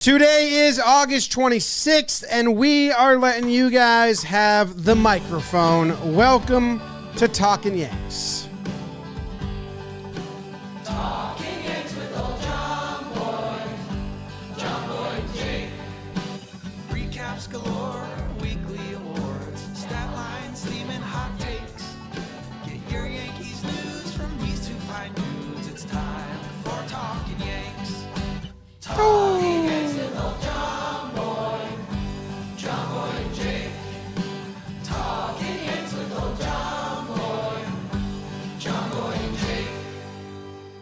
Today is August 26th, and we are letting you guys have the microphone. Welcome to Talkin' Yanks. Talkin' Yanks with old Jomboy and Jake. Recaps galore, weekly awards, stat lines, steaming hot takes. Get your Yankees news from these two fine dudes. It's time for Talkin' Yanks. Talkin' Yanks with old Jomboy and Jake. Talkin' Yanks with old Jomboy and Jake.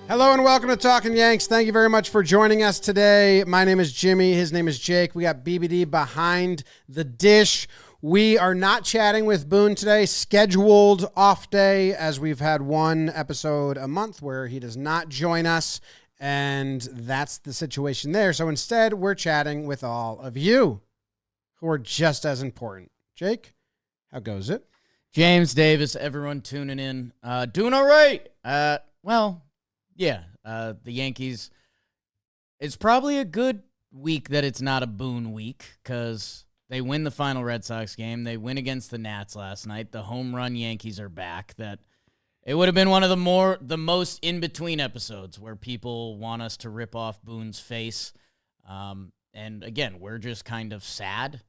Hello and welcome to Talkin' Yanks. Thank you very much for joining us today. My name is Jimmy. His name is Jake. We got BBD behind the dish. We are not chatting with Boone today. Scheduled off day, as we've had one episode a month where he does not join us. And that's the situation there. So instead, we're chatting with all of you who are just as important. Jake, how goes it? James Davis, everyone tuning in. Doing all right. The Yankees, it's probably a good week that it's not a Boone week because they win the final Red Sox game. They win against the Nats last night. The home run Yankees are back. It would have been one of the most in-between episodes where people want us to rip off Boone's face. And again, we're just kind of sad.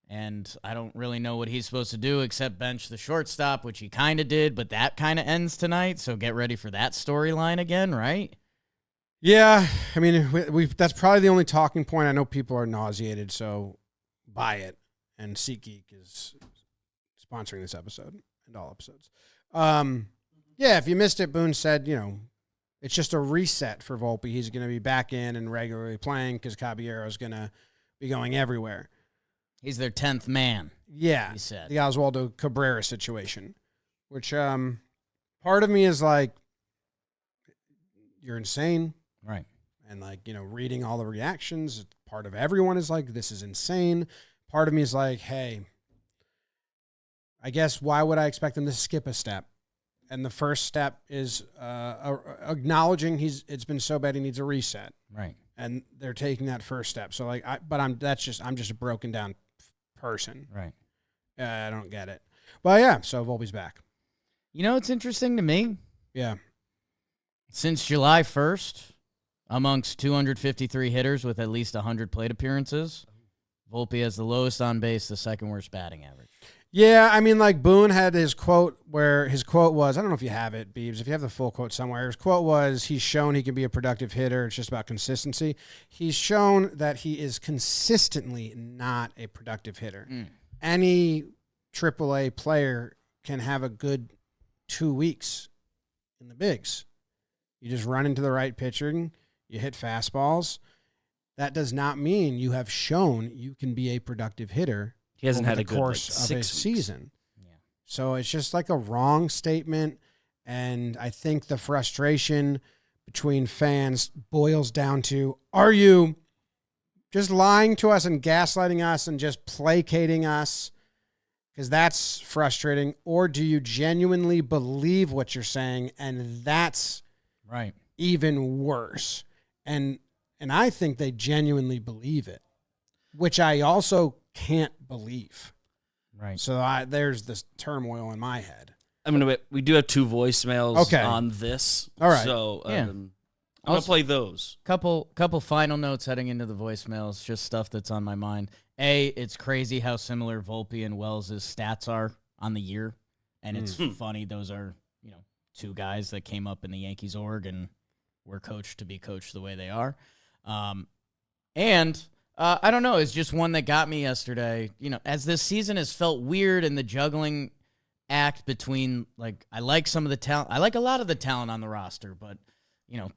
And I don't really know what he's supposed to do except bench the shortstop, which he kind of did, but that kind of ends tonight. So get ready for that storyline again, right? Yeah, I mean, that's probably the only talking point. I know people are nauseated, so buy it. And SeatGeek is sponsoring this episode and all episodes. Yeah, if you missed it, Boone said, it's just a reset for Volpe. He's going to be back in and regularly playing because Caballero's going to be going everywhere. He's their 10th man. Yeah, he said. The Oswaldo Cabrera situation, which part of me is like, you're insane. Right. And reading all the reactions, part of everyone is like, this is insane. Part of me is like, hey, I guess why would I expect him to skip a step? And the first step is acknowledging it's been so bad he needs a reset. Right. And they're taking that first step. So I'm just a broken down person. Right. I don't get it. But yeah, so Volpe's back. It's interesting to me. Yeah. Since July 1st, amongst 253 hitters with at least 100 plate appearances, Volpe has the lowest on base, the second worst batting average. Yeah, I mean, Boone had his quote where his quote was, I don't know if you have it, Beebs, if you have the full quote somewhere, his quote was, he's shown he can be a productive hitter. It's just about consistency. He's shown that he is consistently not a productive hitter. Any AAA player can have a good 2 weeks in the bigs. You just run into the right pitching, you hit fastballs. That does not mean you have shown you can be a productive hitter. He hasn't had a good course of a season. Yeah. So it's just like a wrong statement. And I think the frustration between fans boils down to, are you just lying to us and gaslighting us and just placating us? Because that's frustrating. Or do you genuinely believe what you're saying? And that's right, even worse. And I think they genuinely believe it, which I also can't believe. Right. So there's this turmoil in my head. We do have two voicemails on this. All right. So Yeah. I'm going to play those. Couple final notes heading into the voicemails, just stuff that's on my mind. It's crazy how similar Volpe and Wells' stats are on the year. And it's funny. Those are, two guys that came up in the Yankees org and were coached to be coached the way they are. I don't know. It's just one that got me yesterday. As this season has felt weird and the juggling act between, I like some of the talent. I like a lot of the talent on the roster, but,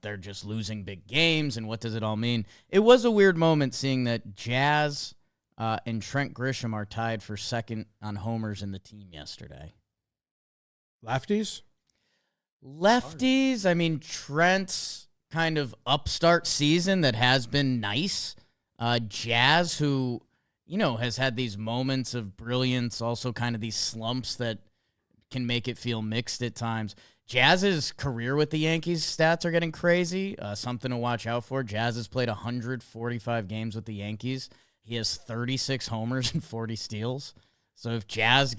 they're just losing big games, and what does it all mean? It was a weird moment seeing that Jazz and Trent Grisham are tied for second on homers in the team yesterday. Lefties? Lefties, I mean, Trent's kind of upstart season that has been nice. Jazz, who, has had these moments of brilliance, also kind of these slumps that can make it feel mixed at times. Jazz's career with the Yankees stats are getting crazy. Something to watch out for. Jazz has played 145 games with the Yankees. He has 36 homers and 40 steals. So if Jazz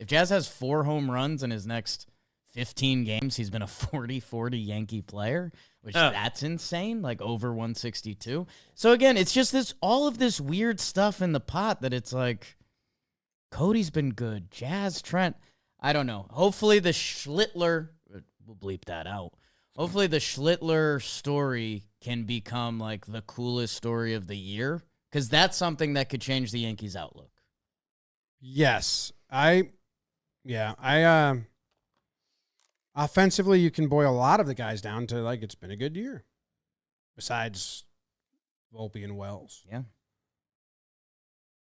has 4 home runs in his next 15 games, he's been a 40-40 Yankee player, which that's insane, like over 162. So again, it's just all of this weird stuff in the pot that it's like, Cody's been good. Jazz, Trent, I don't know. Hopefully the Schlittler, we'll bleep that out. Hopefully the Schlittler story can become like the coolest story of the year, because that's something that could change the Yankees' outlook. Yes. Offensively, you can boil a lot of the guys down to, like, it's been a good year. Besides Volpe and Wells. Yeah.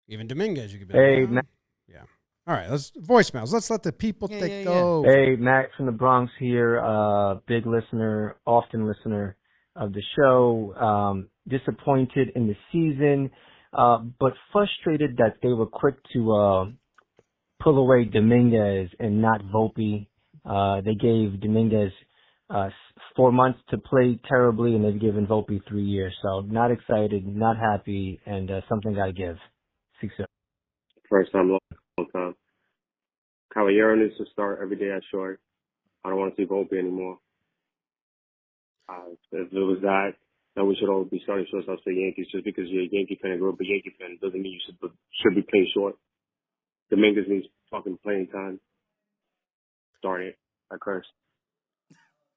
Even Dominguez, you could be Hey, like, Matt. yeah. All right, let's voicemails. Let's let the people go. Hey, Matt from the Bronx here. Big listener, often listener of the show. Disappointed in the season, but frustrated that they were quick to pull away Dominguez and not Volpe. They gave Dominguez 4 months to play terribly, and they've given Volpe 3 years. So not excited, not happy, and something got to give. 6-0. First time, long time. Caballero needs to start every day at short. I don't want to see Volpe anymore. If it was that, then we should all be starting shortstops for the Yankees. Just because you're a Yankee fan and grew up a Yankee fan doesn't mean you should be playing short. Dominguez needs fucking playing time. Darn it. I cursed.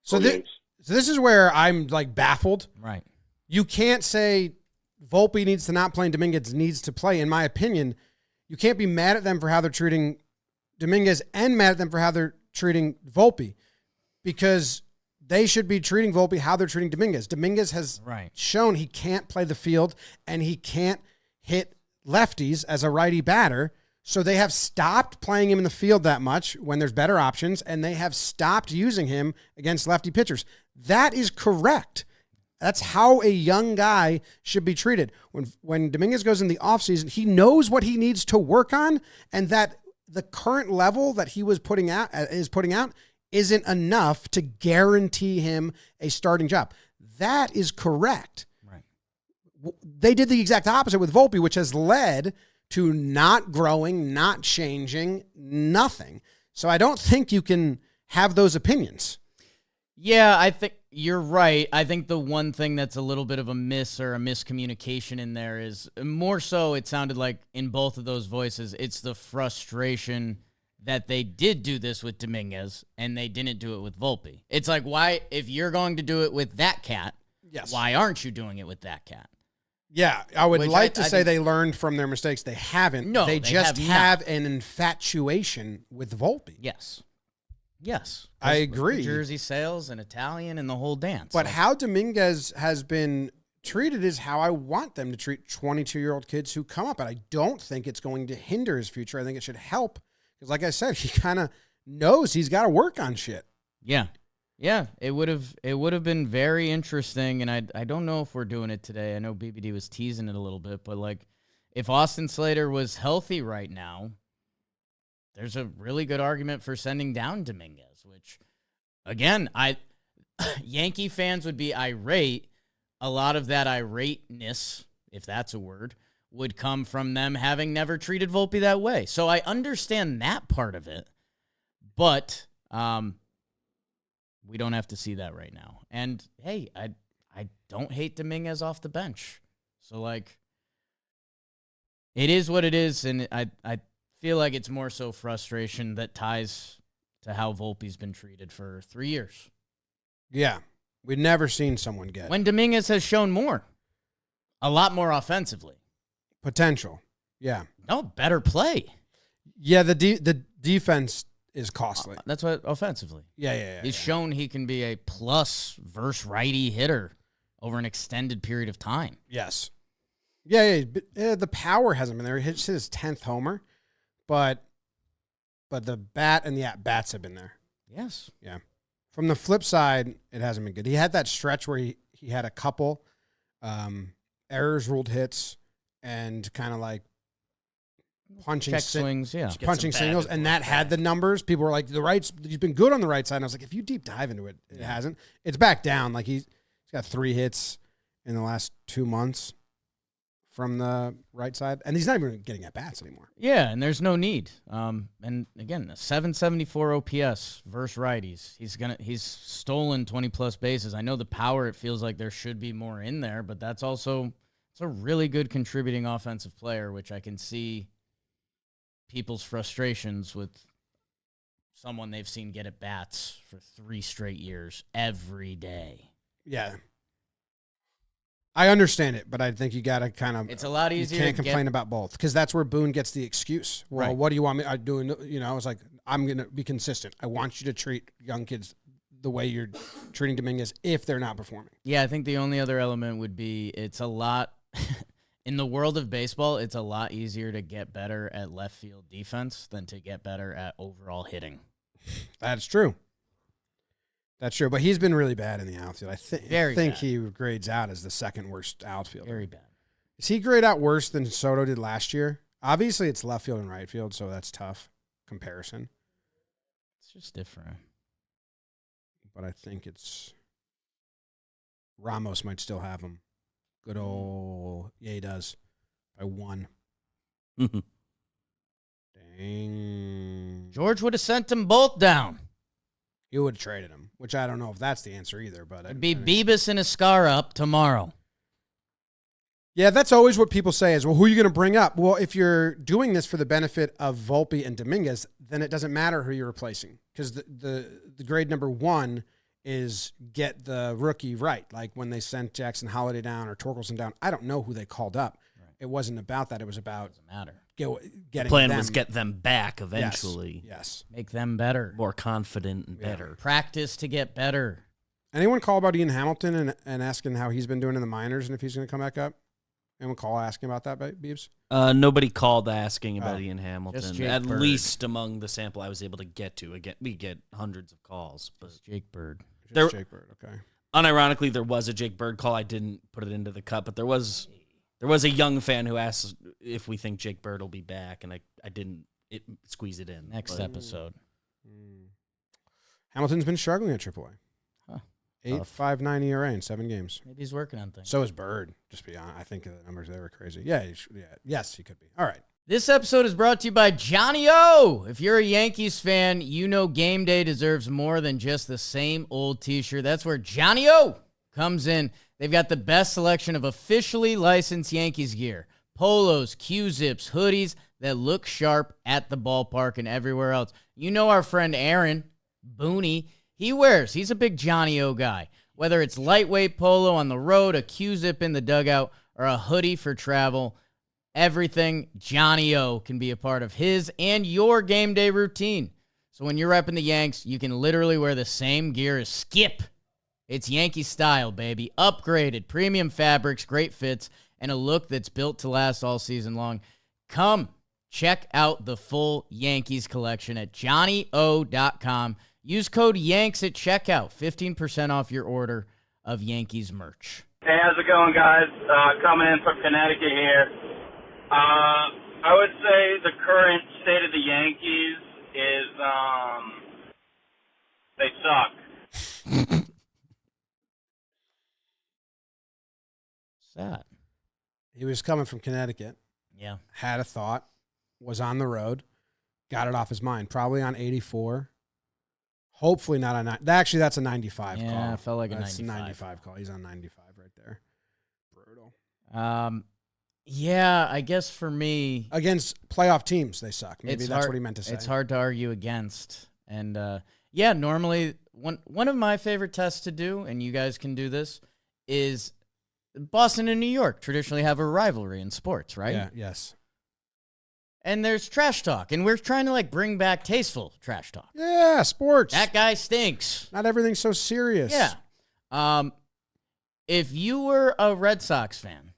So this is where I'm, like, baffled. Right. You can't say Volpe needs to not play and Dominguez needs to play. In my opinion, you can't be mad at them for how they're treating Dominguez and mad at them for how they're treating Volpe, because they should be treating Volpe how they're treating Dominguez. Dominguez has shown he can't play the field and he can't hit lefties as a righty batter. So they have stopped playing him in the field that much when there's better options, and they have stopped using him against lefty pitchers. That is correct. That's how a young guy should be treated. When Dominguez goes in the offseason, he knows what he needs to work on, and that the current level that he is putting out isn't enough to guarantee him a starting job. That is correct. Right. They did the exact opposite with Volpe, which has led to not growing, not changing, nothing. So I don't think you can have those opinions. Yeah, I think you're right. I think the one thing that's a little bit of a miss or a miscommunication in there is more so it sounded like in both of those voices, it's the frustration that they did do this with Dominguez and they didn't do it with Volpe. It's like, why, if you're going to do it with that cat, why aren't you doing it with that cat? Yeah, I would like to say they learned from their mistakes. They haven't. No, they just have an infatuation with Volpe. Yes. I agree. Jersey sales and Italian and the whole dance. But how Dominguez has been treated is how I want them to treat 22-year-old kids who come up. And I don't think it's going to hinder his future. I think it should help. Because like I said, he kind of knows he's got to work on shit. Yeah. Yeah, it would have been very interesting, and I don't know if we're doing it today. I know BBD was teasing it a little bit, but like if Austin Slater was healthy right now, there's a really good argument for sending down Dominguez, which again, Yankee fans would be irate. A lot of that irateness, if that's a word, would come from them having never treated Volpe that way. So I understand that part of it, but we don't have to see that right now. And, hey, I don't hate Dominguez off the bench. So, like, it is what it is, and I feel like it's more so frustration that ties to how Volpe's been treated for 3 years. Yeah. We've never seen someone get. When Dominguez has shown more. A lot more offensively. Potential. Yeah. No, better play. Yeah, the defense is costly. That's what offensively. Yeah. He's shown he can be a plus versus righty hitter over an extended period of time. Yes. Yeah. The power hasn't been there. He hit his 10th homer, but the bat and the at-bats have been there. Yes. Yeah. From the flip side, it hasn't been good. He had that stretch where he had a couple errors, ruled hits, and kind of like punching check swings, yeah. punching singles, and that had the numbers. People were like, he's been good on the right side. And I was like, if you deep dive into it, it hasn't. It's back down. Like he's got 3 hits in the last 2 months from the right side, and he's not even getting at bats anymore. Yeah, and there's no need. And again, a 774 OPS versus righties. He's stolen 20+ bases. I know the power. It feels like there should be more in there, but it's a really good contributing offensive player, which I can see people's frustrations with someone they've seen get at bats for 3 straight years every day. Yeah. I understand it, but I think you got to kind of. It's a lot easier. You can't complain about both because that's where Boone gets the excuse. Well, Right. What do you want me? I do. I was like, I'm gonna be consistent. I want you to treat young kids the way you're treating Dominguez if they're not performing. Yeah, I think the only other element would be it's a lot. In the world of baseball, it's a lot easier to get better at left field defense than to get better at overall hitting. That's true, but he's been really bad in the outfield. I think bad. he grades out as the second worst outfielder. Very bad. Does he grade out worse than Soto did last year? Obviously, it's left field and right field, so that's tough comparison. It's just different. But I think it's Ramos might still have him. Good old, yeah, he does. By 1. Dang. George would have sent them both down. You would have traded him, which I don't know if that's the answer either. But It'd be Beavis and Escar up tomorrow. Yeah, that's always what people say is, well, who are you going to bring up? Well, if you're doing this for the benefit of Volpe and Dominguez, then it doesn't matter who you're replacing because the grade number 1 is get the rookie right. Like when they sent Jackson Holiday down or Torkelson down, I don't know who they called up. Right. It wasn't about that. It was about doesn't matter. Getting the plan them. was get them back eventually. Yes. Make them better. More confident and better. Practice to get better. Anyone call about Ian Hamilton and asking how he's been doing in the minors and if he's going to come back up? Anyone call asking about that, Beebs? Nobody called asking about Ian Hamilton. Jake At Bird. least among the sample I was able to get to. Again, we get hundreds of calls. But Jake Bird. Jake Bird, okay. Unironically, there was a Jake Bird call. I didn't put it into the cut, but there was a young fan who asked if we think Jake Bird will be back, and I didn't squeeze it in. Next episode. Hamilton's been struggling at AAA. Huh. 8.59 ERA in 7 games. Maybe he's working on things. So is Bird. Just be honest. I think the numbers there were crazy. Yeah. Yes, he could be. All right. This episode is brought to you by Johnny O. If you're a Yankees fan, you know game day deserves more than just the same old t-shirt. That's where Johnny O comes in. They've got the best selection of officially licensed Yankees gear. Polos, Q-zips, hoodies that look sharp at the ballpark and everywhere else. You know our friend Aaron Booney. He's a big Johnny O guy. Whether it's lightweight polo on the road, a Q-zip in the dugout, or a hoodie for travel, everything Johnny O can be a part of his and your game day routine. So when you're repping the Yanks, you can literally wear the same gear as Skip. It's Yankee style, baby. Upgraded, premium fabrics, great fits, and a look that's built to last all season long. Come check out the full Yankees collection at johnnyo.com. Use code YANKS at checkout. 15% off your order of Yankees merch. Hey, how's it going, guys? Coming in from Connecticut here. I would say the current state of the Yankees is they suck. Sad. He was coming from Connecticut. Yeah. Had a thought. Was on the road. Got it off his mind. Probably on 84. Hopefully not on 90. Actually, that's a 95 call. Yeah, it felt like that's a 95. a 95 call. He's on 95 right there. Brutal. Yeah, I guess for me, Against playoff teams, they suck. Maybe that's what he meant to say. It's hard to argue against. And yeah, normally one of my favorite tests to do, and you guys can do this, is Boston and New York traditionally have a rivalry in sports, right? Yeah, yes. And there's trash talk, and we're trying to bring back tasteful trash talk. Yeah, sports. That guy stinks. Not everything's so serious. Yeah. If you were a Red Sox fan,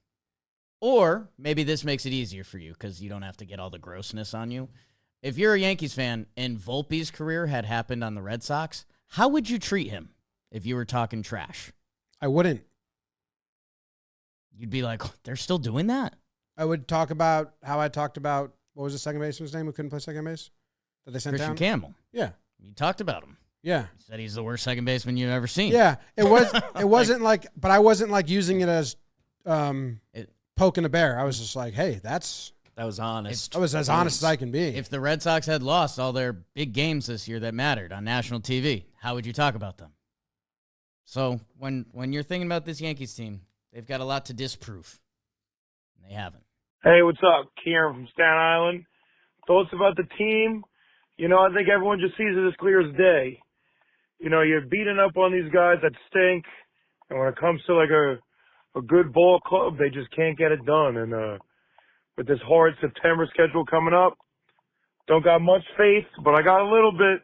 or maybe this makes it easier for you because you don't have to get all the grossness on you. If you're a Yankees fan and Volpe's career had happened on the Red Sox, how would you treat him if you were talking trash? I wouldn't. You'd be like, they're still doing that? I would talk about how I talked about What was the second baseman's name who couldn't play second base? That they sent Christian down? Campbell. Yeah. You talked about him. Yeah. You said he's the worst second baseman you've ever seen. Yeah. It wasn't like, but I wasn't like using it as poking a bear. I was just like, hey, that was honest. I was as honest as I can be. If the Red Sox had lost all their big games this year that mattered on national TV, how would you talk about them? So when you're thinking about this Yankees team, they've got a lot to disprove. And they haven't. Hey, what's up? Kieran from Staten Island. Thoughts about the team? I think everyone just sees it as clear as day. You're beating up on these guys that stink, and when it comes to like a good ball club, they just can't get it done. And with this hard September schedule coming up, don't got much faith, but I got a little bit.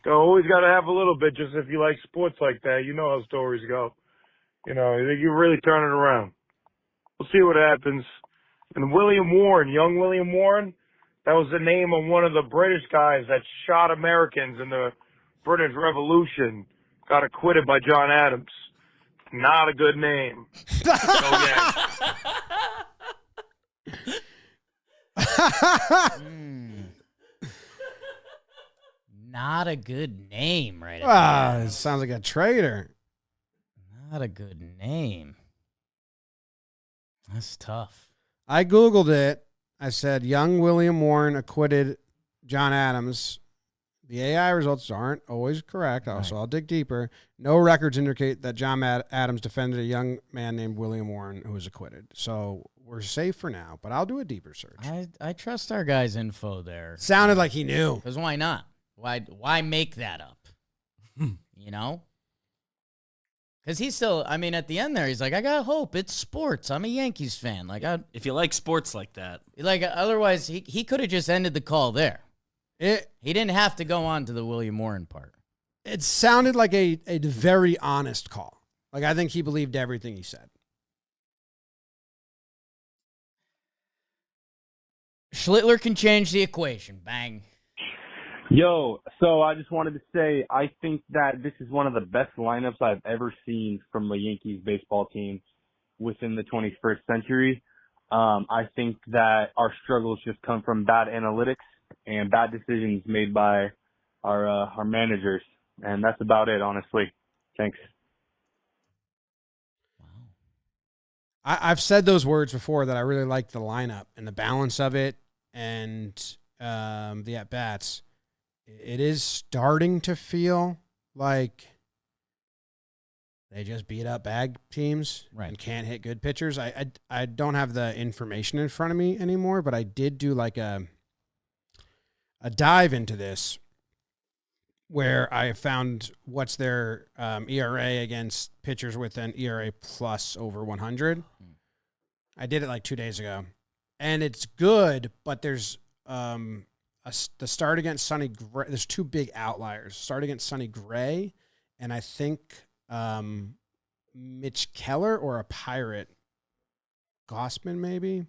Always got to have a little bit, just if you like sports like that. You know how stories go. You really turn it around. We'll see what happens. And young William Warren, that was the name of one of the British guys that shot Americans in the British Revolution. Got acquitted by John Adams. Not a good name. Not a good name, right? It sounds like a traitor. Not a good name. That's tough. I Googled it. I said, young William Warren acquitted John Adams. The AI results aren't always correct. So I'll dig deeper. No records indicate that John Adams defended a young man named William Warren who was acquitted. So we're safe for now, but I'll do a deeper search. I trust our guy's info there. Sounded like he knew. Because why not? Why make that up? Because he's still, at the end there, he's like, I got hope. It's sports. I'm a Yankees fan. If you like sports like that. Otherwise, he could have just ended the call there. He didn't have to go on to the William Warren part. It sounded like a very honest call. I think he believed everything he said. Schlittler can change the equation. Bang. Yo, so I just wanted to say I think that this is one of the best lineups I've ever seen from a Yankees baseball team within the 21st century. I think that our struggles just come from bad analytics and bad decisions made by our managers, and that's about it, honestly. Thanks. Wow. I've said those words before that I really like the lineup and the balance of it and the at-bats. It is starting to feel like they just beat up bad teams and can't hit good pitchers. I don't have the information in front of me anymore, but I did do a dive into this where I found what's their ERA against pitchers with an ERA plus over 100. I did it 2 days ago, and it's good, but there's the start against Sonny Gray. There's two big outliers. Start against Sonny Gray, and I think Mitch Keller or a Pirate, Gossman maybe.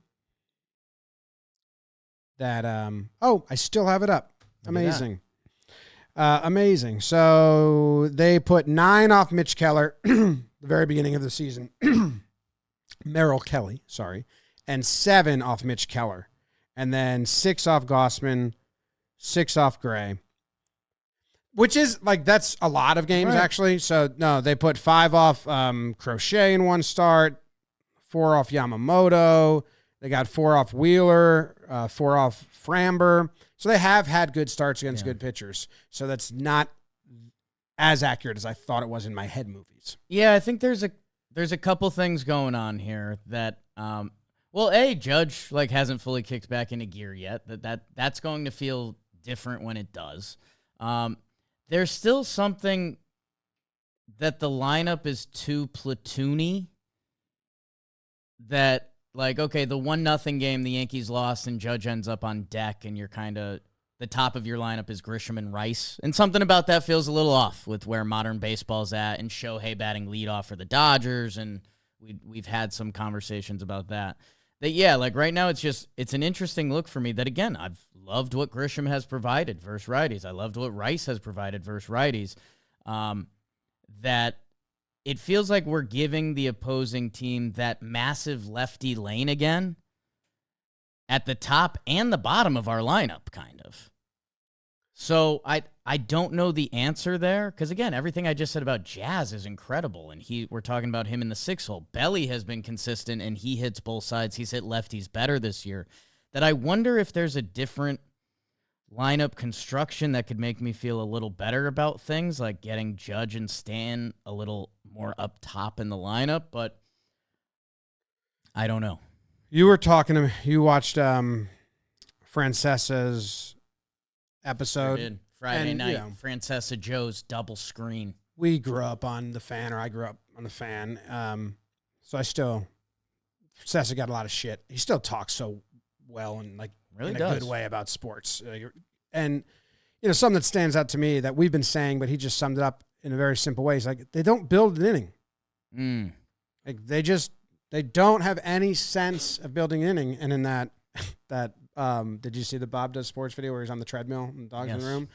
That I still have it up. Amazing. Amazing. So they put 9 off Mitch Keller the very beginning of the season. Merrill Kelly, sorry. And 7 off Mitch Keller. And then 6 off Gossman, 6 off Gray. Which is that's a lot of games actually. So no, they put 5 off Crochet in one start, 4 off Yamamoto. They got 4 off Wheeler, 4 off Framber. So they have had good starts against good pitchers. So that's not as accurate as I thought it was in my head movies. Yeah, I think there's a couple things going on here that Judge hasn't fully kicked back into gear yet. That's going to feel different when it does. There's still something that the lineup is too platoony. That the 1-0 game the Yankees lost and Judge ends up on deck and you're kind of the top of your lineup is Grisham and Rice. And something about that feels a little off with where modern baseball's at and Shohei batting leadoff for the Dodgers. And we've had some conversations about that. Right now it's an interesting look for me that, again, I've loved what Grisham has provided versus righties. I loved what Rice has provided versus righties. That it feels like we're giving the opposing team that massive lefty lane again. at the top and the bottom of our lineup, kind of. So I don't know the answer there because, again, everything I just said about Jazz is incredible, and we're talking about him in the 6-hole. Belly has been consistent, and he hits both sides. He's hit lefties better this year. That I wonder if there's a different lineup construction that could make me feel a little better about things, like getting Judge and Stan a little more up top in the lineup, but I don't know. You were talking to me. You watched Francesa's episode. Sure did. Friday night, you know, Francesa Joe's double screen. We grew up on the Fan, or I grew up on the Fan. So I still, Francesa got a lot of shit. He still talks so well and like Really in a does. good way about sports. And you know, something that stands out to me that we've been saying, but he just summed it up in a very simple way. He's like, they don't build an inning. Like they don't have any sense of building an inning. And in that did you see the Bob Does Sports video where he's on the treadmill and the dog's in the room?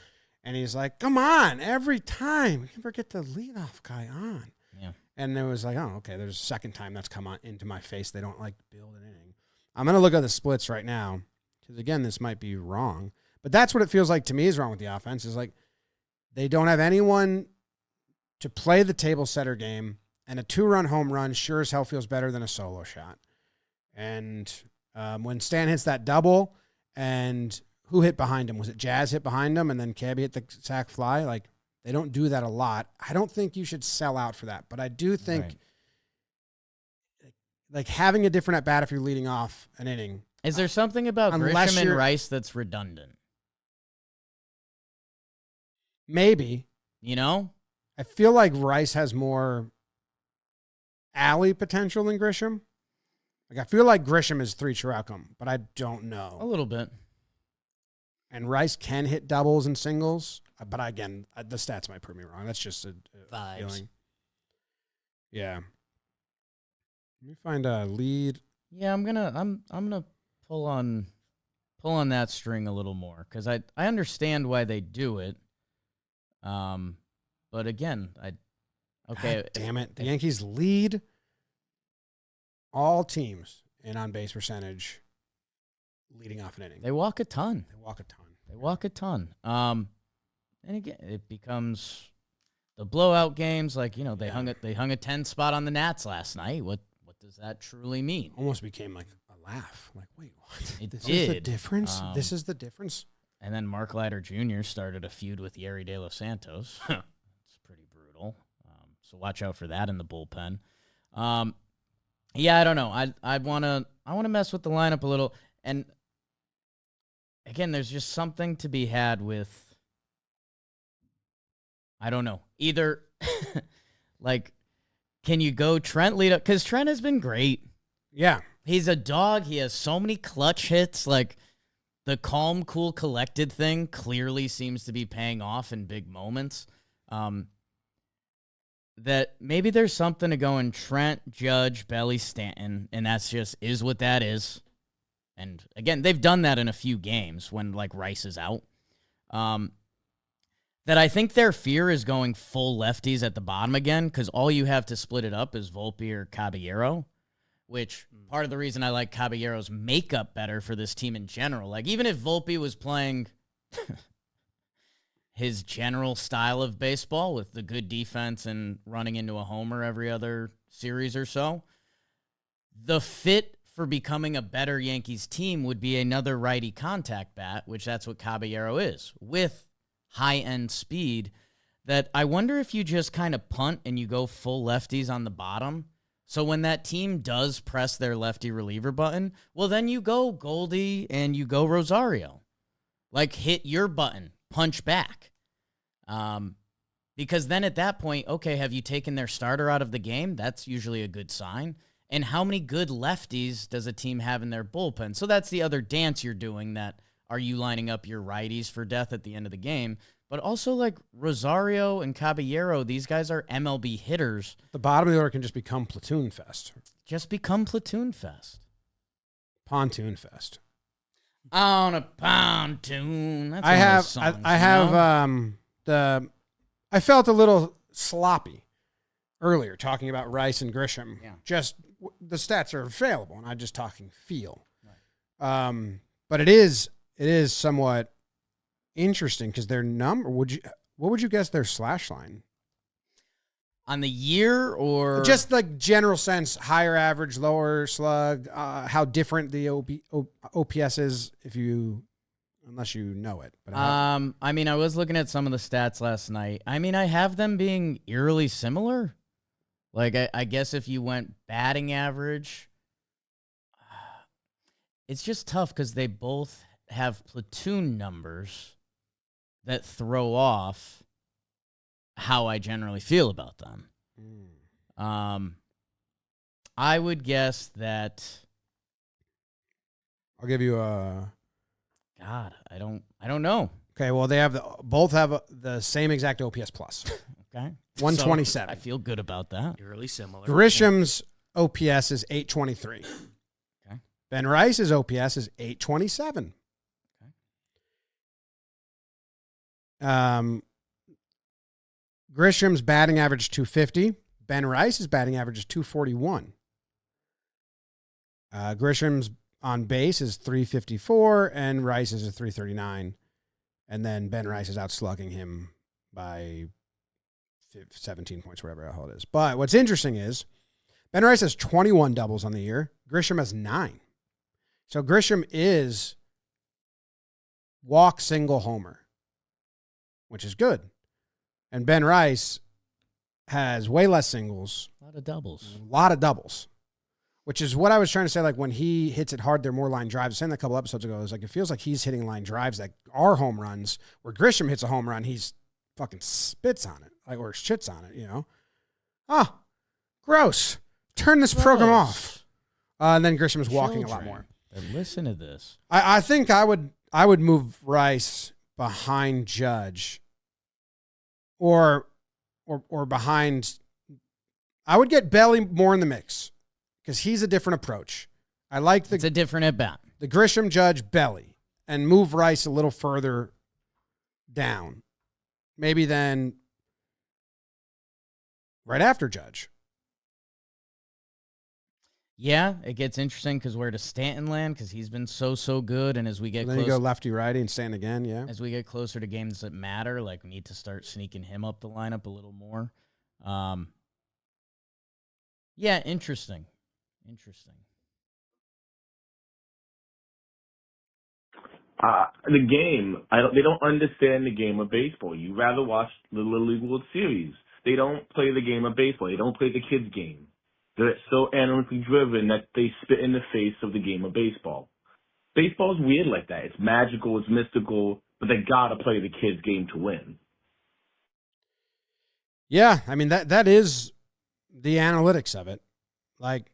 And he's like, come on, every time. We never get the leadoff guy on. Yeah. And it was like, oh, okay, there's a second time that's come on into my face. They don't like build an inning. I'm going to look at the splits right now because, again, this might be wrong. But that's what it feels like to me is wrong with the offense is like they don't have anyone to play the table setter game, and a 2-run home run sure as hell feels better than a solo shot. And when Stan hits that double and who hit behind him? Was it Jazz hit behind him and then Cabby hit the sac fly? Like, they don't do that a lot. I don't think you should sell out for that. But I do think like having a different at-bat if you're leading off an inning. Is there something about Unless Grisham and you're- Rice that's redundant? Maybe. You know? I feel like Rice has more alley potential than Grisham. Like, I feel like Grisham is 3-true outcome, but I don't know. A little bit. And Rice can hit doubles and singles, but again, the stats might prove me wrong. That's just a Vibes. feeling. Yeah. Let me find a lead. Yeah, I'm gonna pull on that string a little more because I understand why they do it. But again, God damn it. The Yankees lead all teams in on-base percentage leading off an inning. They walk a ton. They walk a ton. And again, it becomes the blowout games. Like, you know, they hung a 10 spot on the Nats last night. What does that truly mean? Almost became like a laugh. Like, wait, what? It This did. is the difference? This is the difference? And then Mark Leiter Jr. started a feud with Yerry De Los Santos. It's pretty brutal. So watch out for that in the bullpen. Yeah, I don't know. I want to mess with the lineup a little. And again, there's just something to be had with, I don't know, either like, can you go Trent lead up? Because Trent has been great. Yeah. He's a dog. He has so many clutch hits. Like, the calm, cool, collected thing clearly seems to be paying off in big moments. That maybe there's something to going Trent, Judge, Belly, Stanton, and that's just is what that is. And again, they've done that in a few games when like Rice is out. That I think their fear is going full lefties at the bottom again because all you have to split it up is Volpe or Caballero, which part of the reason I like Caballero's makeup better for this team in general. Like, even if Volpe was playing his general style of baseball with the good defense and running into a homer every other series or so, the fit for becoming a better Yankees team would be another righty contact bat, which that's what Caballero is, with high-end speed. That I wonder if you just kind of punt and you go full lefties on the bottom. So when that team does press their lefty reliever button, well, then you go Goldie and you go Rosario. Like, hit your button, punch back. Because then at that point, okay, have you taken their starter out of the game? That's usually a good sign. And how many good lefties does a team have in their bullpen? So that's the other dance you're doing, that are you lining up your righties for death at the end of the game? But also, like, Rosario and Caballero, these guys are MLB hitters. The bottom of the order can just become platoon fest. Just become platoon fest. Pontoon fest. On a pontoon. That's I one of have those songs, I you have know? I felt a little sloppy earlier talking about Rice and Grisham. Yeah. Just the stats are available, and I'm just talking feel. But it is somewhat interesting because their number. What would you guess their slash line? On the year or Just like general sense, higher average, lower slug, how different the OPS is unless you know it. But I mean, I was looking at some of the stats last night. I mean, I have them being eerily similar. Like, I guess if you went batting average, it's just tough because they both have platoon numbers that throw off how I generally feel about them. I would guess that. I'll give you a. God, I don't know. Okay, well they have both have the same exact OPS plus. Okay, 127. So I feel good about that. Eerily similar. Grisham's OPS is 823. Okay. Ben Rice's OPS is 827. Okay. Grisham's batting average 250. Ben Rice's batting average is 241. Grisham's on base is 354, and Rice's is 339. And then Ben Rice is out slugging him by 17 points, whatever the hell it is. But what's interesting is Ben Rice has 21 doubles on the year. Grisham has 9. So Grisham is walk, single, homer, which is good. And Ben Rice has way less singles. A lot of doubles. A lot of doubles, which is what I was trying to say. Like when he hits it hard, they're more line drives. I was saying that a couple episodes ago. It feels like he's hitting line drives that are home runs. Where Grisham hits a home run, he's fucking spits on it, or shits on it, you know? Ah, gross. Turn this program off. And then Grisham's walking a lot more. Listen to this. I think I would move Rice behind Judge. Or behind, I would get Belly more in the mix because he's a different approach. I like It's a different at bat. The Grisham, Judge, Belly, and move Rice a little further down. Maybe then right after Judge. Yeah, it gets interesting because where does Stanton land? Because he's been so good, and as we get then you go lefty righty and Stanton again. Yeah, as we get closer to games that matter, like we need to start sneaking him up the lineup a little more. Yeah, interesting. The game, they don't understand the game of baseball. You rather watch the Little League World Series. They don't play the game of baseball. They don't play the kids' game. They're so analytically driven that they spit in the face of the game of baseball. Baseball is weird like that. It's magical, it's mystical, but they gotta play the kids' game to win. Yeah, I mean that is the analytics of it, like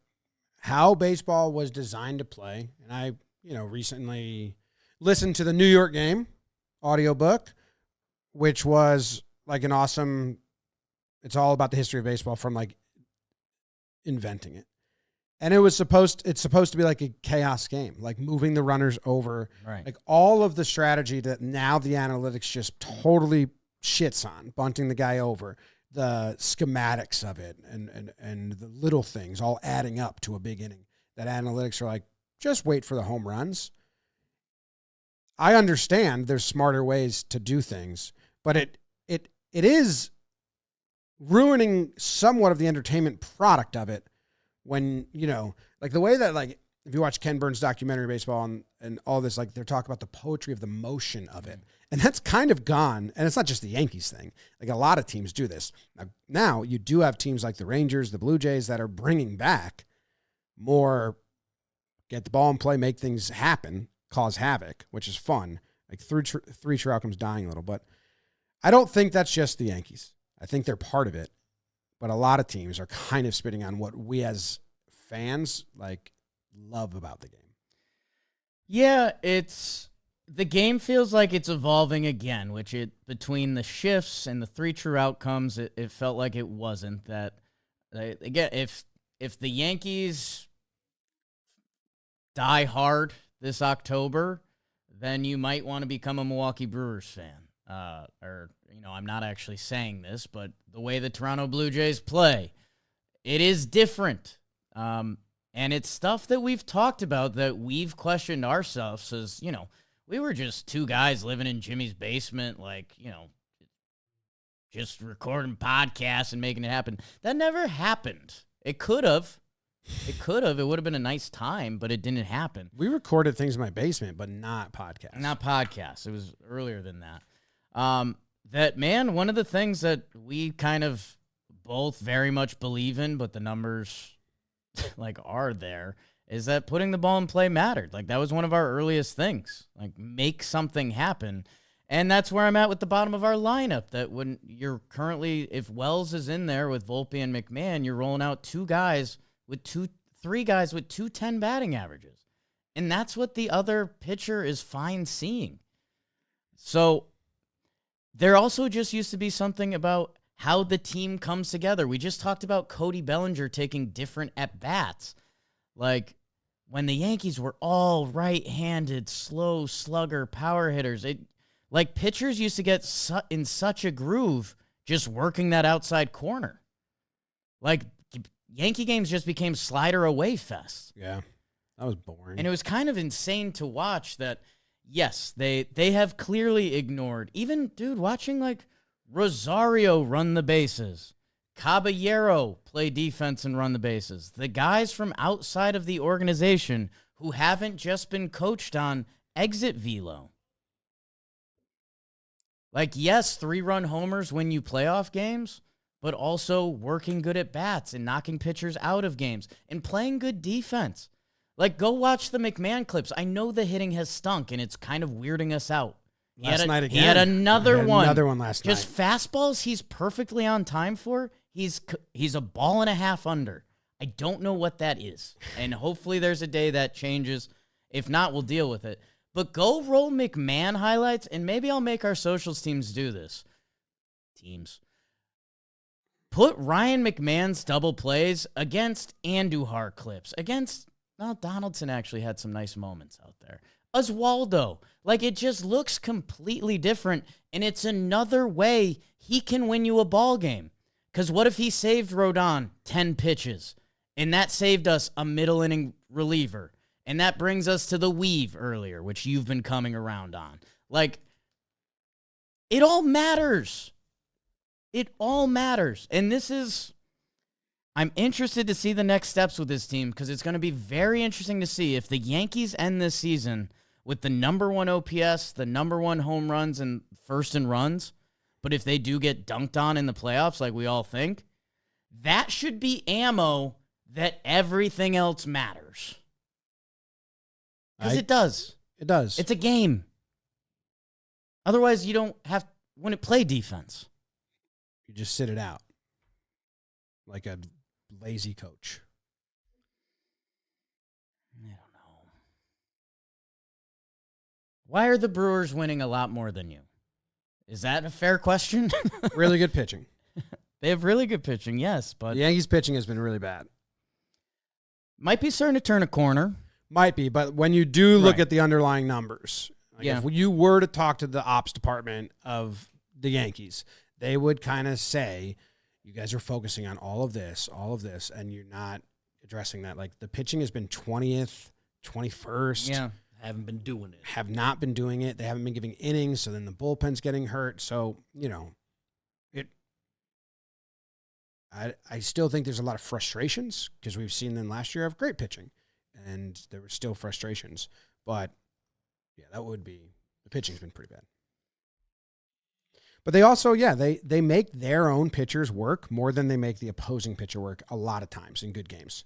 how baseball was designed to play. And I, recently listened to the New York game audiobook, which was like an awesome. It's all about the history of baseball from like inventing it. And it's supposed to be like a chaos game, like moving the runners over, right? Like all of the strategy that now the analytics just totally shits on, bunting the guy over, the schematics of it and the little things all adding up to a big inning. That analytics are like, just wait for the home runs. I understand there's smarter ways to do things, but it is ruining somewhat of the entertainment product of it when, like the way that, like, if you watch Ken Burns' documentary baseball and all this, like they're talking about the poetry of the motion of it. And that's kind of gone. And it's not just the Yankees thing. Like a lot of teams do this. Now you do have teams like the Rangers, the Blue Jays that are bringing back more get the ball in play, make things happen, cause havoc, which is fun. Like three true outcomes dying a little, but I don't think that's just the Yankees. I think they're part of it, but a lot of teams are kind of spitting on what we as fans love about the game. Yeah, the game feels like it's evolving again, which between the shifts and the three true outcomes, it felt like it wasn't that. Again, if the Yankees die hard this October, then you might want to become a Milwaukee Brewers fan. I'm not actually saying this, but the way the Toronto Blue Jays play, it is different. And it's stuff that we've talked about that we've questioned ourselves as, we were just two guys living in Jimmy's basement, just recording podcasts and making it happen. That never happened. It could have. It could have. It would have been a nice time, but it didn't happen. We recorded things in my basement, but not podcasts. Not podcasts. It was earlier than that. One of the things that we kind of both very much believe in, but the numbers are there, is that putting the ball in play mattered. That was one of our earliest things. Make something happen. And that's where I'm at with the bottom of our lineup. That when you're currently, if Wells is in there with Volpe and McMahon, you're rolling out three guys with 210 batting averages. And that's what the other pitcher is fine seeing. So there also just used to be something about how the team comes together. We just talked about Cody Bellinger taking different at-bats. When the Yankees were all right-handed, slow slugger power hitters, pitchers used to get in such a groove just working that outside corner. Yankee games just became slider away fest. Yeah, that was boring. And it was kind of insane to watch that, yes, they have clearly ignored. Even, watching Rosario run the bases, Caballero play defense and run the bases. The guys from outside of the organization who haven't just been coached on exit velo. Yes, 3-run homers win you playoff games, but also working good at bats and knocking pitchers out of games and playing good defense. Go watch the McMahon clips. I know the hitting has stunk, and it's kind of weirding us out. He had another one. Another one last night. Just fastballs he's perfectly on time for. He's a ball and a half under. I don't know what that is. And hopefully there's a day that changes. If not, we'll deal with it. But go roll McMahon highlights, and maybe I'll make our socials teams do this. Put Ryan McMahon's double plays against Andujar clips. Donaldson actually had some nice moments out there. Oswaldo. It just looks completely different, and it's another way he can win you a ball game. Because what if he saved Rodon 10 pitches, and that saved us a middle-inning reliever, and that brings us to the weave earlier, which you've been coming around on. It all matters. It all matters. And I'm interested to see the next steps with this team, because it's going to be very interesting to see if the Yankees end this season with the number 1 OPS, the number 1 home runs and first in runs, but if they do get dunked on in the playoffs like we all think, that should be ammo that everything else matters. Because it does. It does. It's a game. Otherwise, you wouldn't play defense. You just sit it out like a lazy coach. I don't know. Why are the Brewers winning a lot more than you? Is that a fair question? Really good pitching. They have really good pitching, yes, but The Yankees' pitching has been really bad. might be starting to turn a corner. Might be, but when you do look Right. at the underlying numbers, if you were to talk to the ops department of the Yankees, they would kind of say, you guys are focusing on all of this, and you're not addressing that. The pitching has been 20th, 21st. Yeah. Haven't been doing it. Have not been doing it. They haven't been giving innings, so then the bullpen's getting hurt. So, I still think there's a lot of frustrations because we've seen them last year have great pitching, and there were still frustrations. But, yeah, the pitching's been pretty bad. But they also, they make their own pitchers work more than they make the opposing pitcher work a lot of times in good games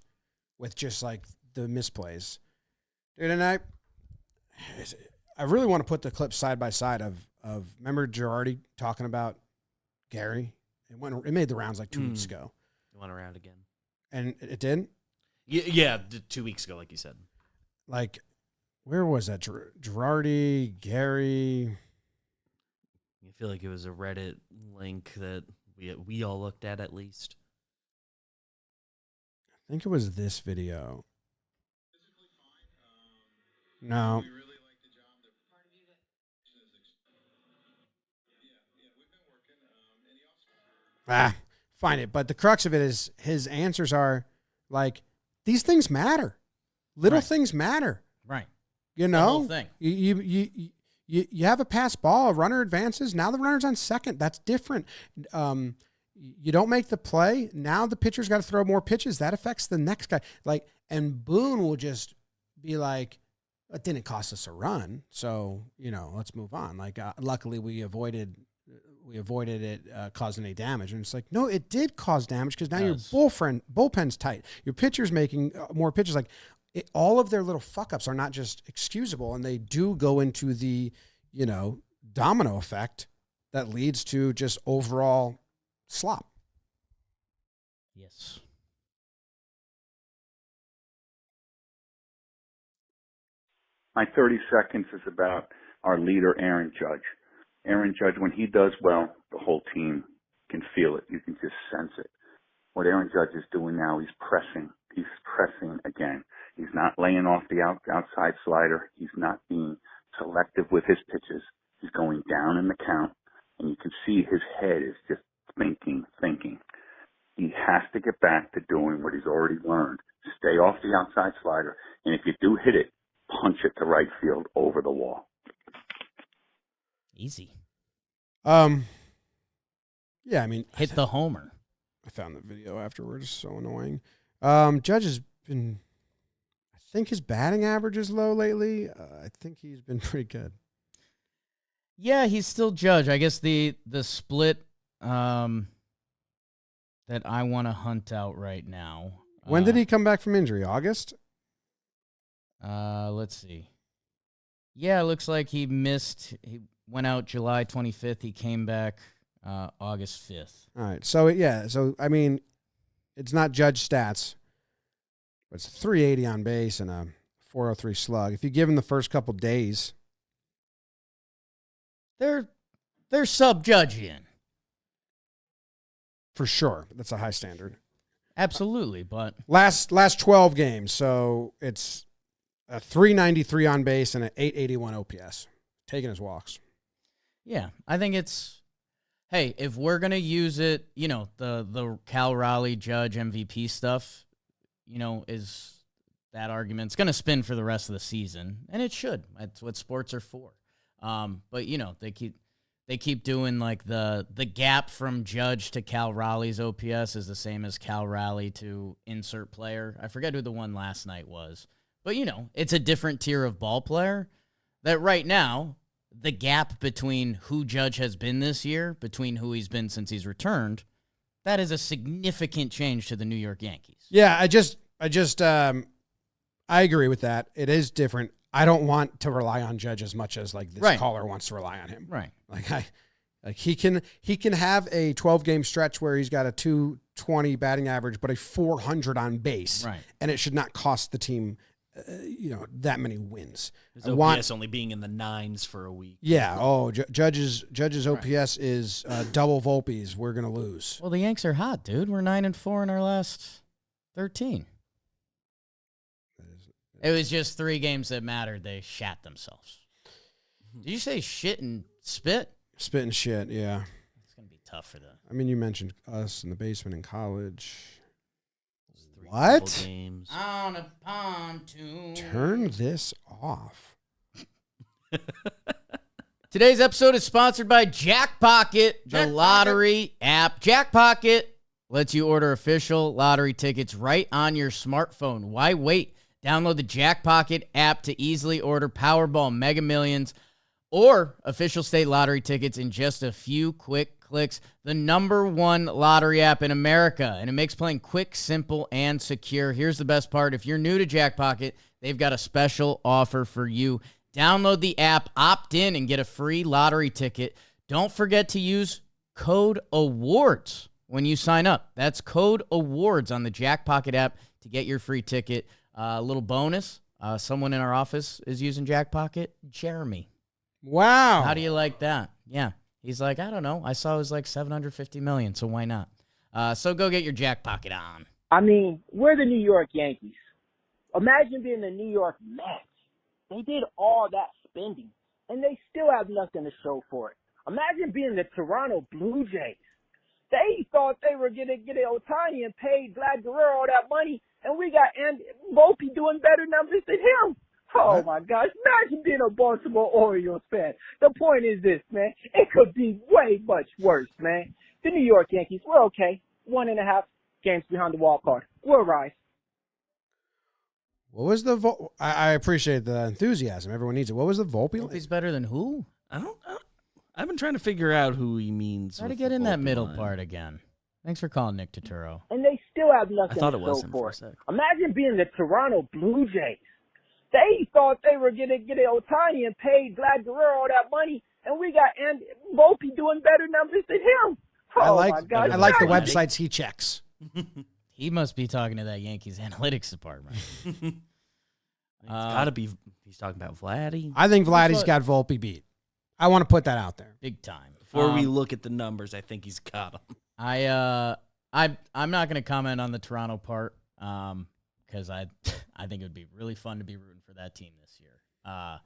with just the misplays. Dude, and I really want to put the clips side by side of remember Girardi talking about Gary? It made the rounds 2 weeks ago. It went around again. And it did? Yeah, 2 weeks ago, like you said. Where was that? Girardi, Gary. I feel like it was a Reddit link that we all looked at least. I think it was this video. No. Find it. But the crux of it is his answers are these things matter. Little Right. things matter. Right. You The know, whole thing. You have a pass ball, a runner advances. Now the runner's on second. That's different. You don't make the play. Now the pitcher's got to throw more pitches. That affects the next guy. And Boone will just be like, it didn't cost us a run, so let's move on. Luckily we avoided it causing any damage. And it's like, no, it did cause damage because now your bullpen's tight. Your pitcher's making more pitches. All of their little fuck ups are not just excusable, and they do go into the domino effect that leads to just overall slop. Yes. My 30 seconds is about our leader, Aaron Judge. Aaron Judge, when he does well, the whole team can feel it. You can just sense it. What Aaron Judge is doing now, he's pressing. He's pressing again. He's not laying off the outside slider. He's not being selective with his pitches. He's going down in the count, and you can see his head is just thinking. He has to get back to doing what he's already learned. Stay off the outside slider, and if you do hit it, punch it to right field over the wall. Easy. Yeah, I mean, hit the homer. I found the video afterwards. So annoying. Judge has been, I think his batting average is low lately. I think he's been pretty good. Yeah, he's still Judge. I guess the split that I want to hunt out right now. When did he come back from injury? August? Let's see. Yeah, it looks like he went out July 25th. He came back August 5th. All right. So, I mean, it's not Judge stats, but it's 380 on base and a 403 slug. If you give him the first couple days, they're sub-judging. For sure. That's a high standard. Absolutely, but last 12 games, so it's a 393 on base and an 881 OPS. Taking his walks. Yeah, I think it's, hey, if we're going to use it, the Cal Raleigh Judge MVP stuff, is that argument. It's going to spin for the rest of the season, and it should. That's what sports are for. But, they keep doing like the gap from Judge to Cal Raleigh's OPS is the same as Cal Raleigh to insert player. I forget who the one last night was. But, it's a different tier of ball player that right now, the gap between who Judge has been this year, between who he's been since he's returned, that is a significant change to the New York Yankees. Yeah, I agree with that. It is different. I don't want to rely on Judge as much as this caller wants to rely on him. Right. He can have a 12-game stretch where he's got a 220 batting average, but a 400 on base. Right. And it should not cost the team, that many wins. His OPS only being in the 9s for a week. Yeah. Oh, Judge's OPS is double Volpe's. We're gonna lose. Well, the Yanks are hot, dude. We're 9-4 in our last 13. It was just 3 games that mattered. They shat themselves. Did you say shit and spit? Spit and shit, yeah. It's going to be tough for them. I mean, you mentioned us in the basement in college. What? Games. On a pontoon. Turn this off. Today's episode is sponsored by Jackpocket, the lottery app. Jackpocket lets you order official lottery tickets right on your smartphone. Why wait? Download the Jackpocket app to easily order Powerball, Mega Millions, or official state lottery tickets in just a few quick clicks. The #1 lottery app in America, and it makes playing quick, simple, and secure. Here's the best part. If you're new to Jackpocket, they've got a special offer for you. Download the app, opt in, and get a free lottery ticket. Don't forget to use code AWARDS when you sign up. That's code AWARDS on the Jackpocket app to get your free ticket. A little bonus, someone in our office is using Jackpocket, Jeremy. Wow. How do you like that? Yeah. He's like, I don't know. I saw it was like $750 million, so why not? So go get your Jackpocket on. I mean, we're the New York Yankees. Imagine being the New York Mets. They did all that spending, and they still have nothing to show for it. Imagine being the Toronto Blue Jays. They thought they were going to get Ohtani and pay Vlad Guerrero all that money, and we got Anthony Volpe doing better numbers than him. Oh, my gosh. Imagine being a Baltimore Orioles fan. The point is this, man. It could be way much worse, man. The New York Yankees, we're okay. 1.5 games behind the wild card. We'll rise. What was the I appreciate the enthusiasm. Everyone needs it. What was the Volpe? Volpe's better than who? I've been trying to figure out who he means. Try to get in that middle part again. Thanks for calling, Nick Totoro. And they still have nothing I thought to it was show him for for a it. sec. Imagine being the Toronto Blue Jays. They thought they were going to get Otani and pay Vlad Guerrero all that money, and we got Volpe doing better numbers than him. Oh, my gosh. I like the websites he checks. He must be talking to that Yankees analytics department. It's got to be. He's talking about Vladdy. I think Vladdy's got Volpe beat. I want to put that out there. Big time. Before we look at the numbers, I think he's got him. I'm not going to comment on the Toronto part because I think it would be really fun to be rooting for that team this year.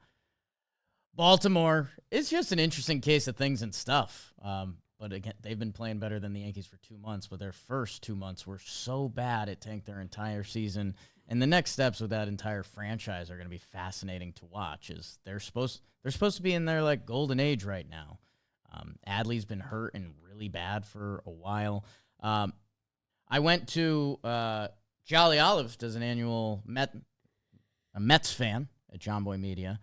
Baltimore is just an interesting case of things and stuff. But again, they've been playing better than the Yankees for 2 months, but their first 2 months were so bad it tanked their entire season. And the next steps with that entire franchise are going to be fascinating to watch. Is they're supposed to be in their like golden age right now. Adley's been hurt and really bad for a while. I went to Jolly Olive does an annual Mets fan at Jomboy Media.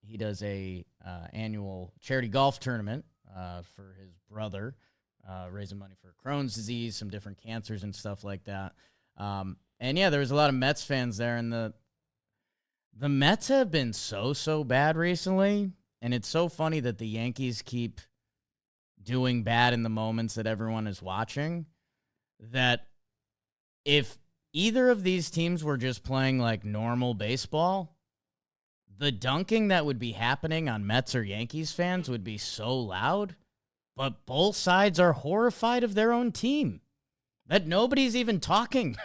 He does a annual charity golf tournament for his brother, raising money for Crohn's disease, some different cancers and stuff like that. And yeah, there was a lot of Mets fans there, and the Mets have been so bad recently, and it's so funny that the Yankees keep doing bad in the moments that everyone is watching, that if either of these teams were just playing like normal baseball, the dunking that would be happening on Mets or Yankees fans would be so loud, but both sides are horrified of their own team, that nobody's even talking.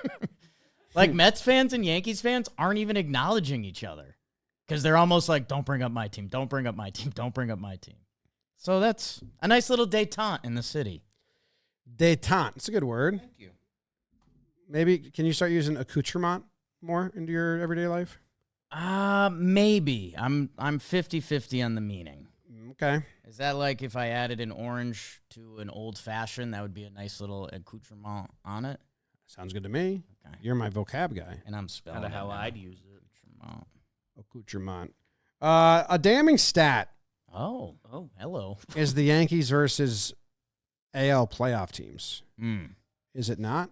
Like, Mets fans and Yankees fans aren't even acknowledging each other because they're almost like, don't bring up my team, don't bring up my team, don't bring up my team. So that's a nice little détente in the city. Détente. It's a good word. Thank you. Maybe, can you start using accoutrement more into your everyday life? Maybe. I'm 50-50 on the meaning. Okay. Is that like if I added an orange to an old fashioned, that would be a nice little accoutrement on it? Sounds good to me. Okay. You're my vocab guy. And I'm spelling Kind of how it now. I'd use it. Accoutrement. A damning stat Oh, hello. is the Yankees versus AL playoff teams. Hmm. Is it not?